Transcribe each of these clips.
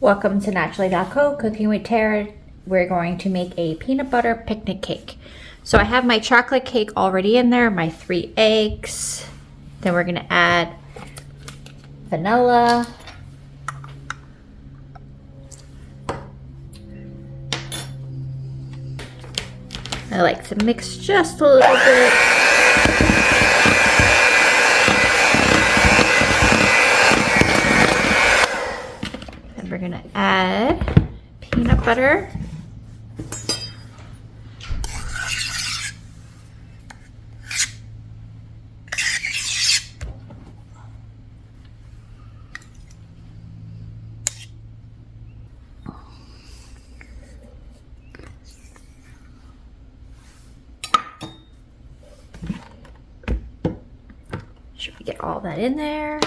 Welcome to Naturally.co, Cooking with Tara. We're going to make a peanut butter picnic cake. So I have my chocolate cake already in there, my 3 eggs. Then we're gonna add vanilla. I like to mix just a little bit. Then we're gonna add peanut butter. Should we get all that in there?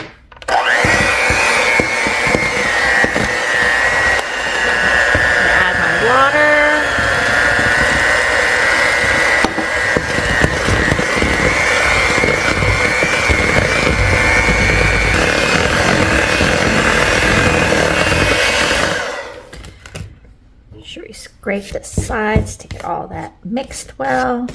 Add my water. Make sure we scrape the sides to get all that mixed well.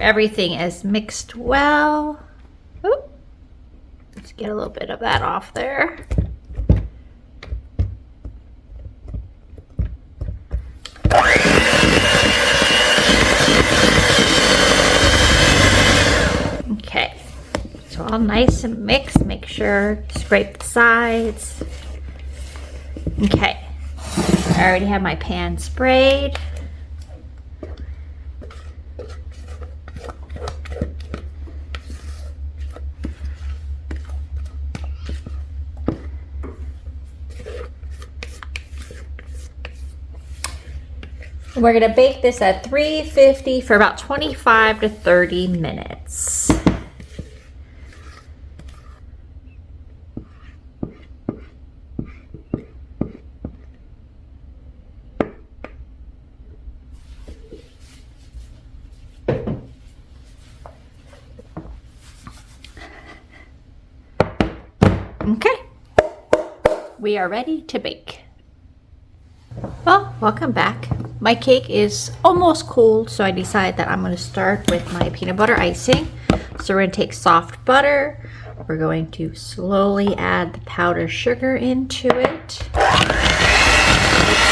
Everything is mixed well. Oop. Let's get a little bit of that off there. Okay, so all nice and mixed. Make sure to scrape the sides. Okay, I already have my pan sprayed. We're gonna bake this at 350 for about 25 to 30 minutes. Okay, we are ready to bake. Well, welcome back. My cake is almost cold, so I decided that I'm going to start with my peanut butter icing. So we're going to take soft butter. We're going to slowly add the powdered sugar into it. Mix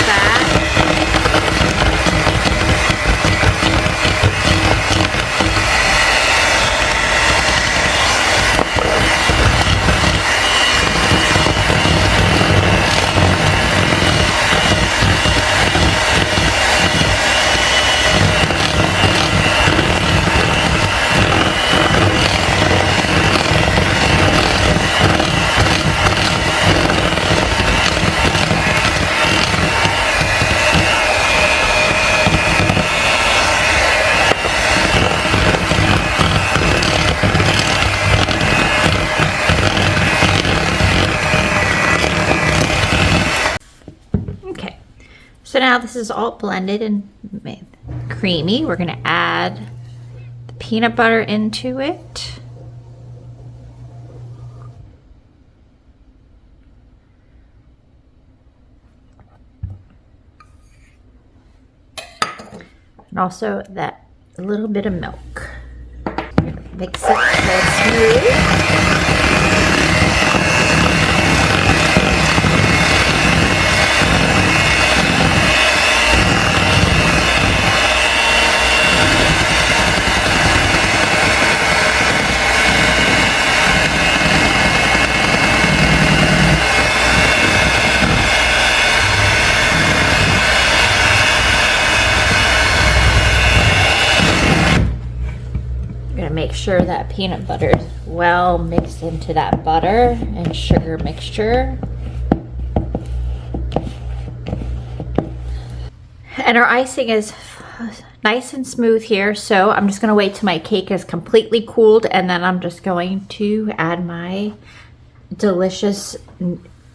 that. So now this is all blended and creamy. We're gonna add the peanut butter into it. And also that little bit of milk. Mix it till it's smooth. Make sure that peanut butter is well mixed into that butter and sugar mixture. And our icing is nice and smooth here, so I'm just going to wait till my cake is completely cooled, and then I'm just going to add my delicious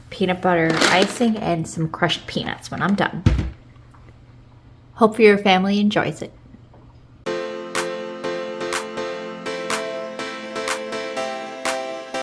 peanut butter icing and some crushed peanuts when I'm done. Hope your family enjoys it.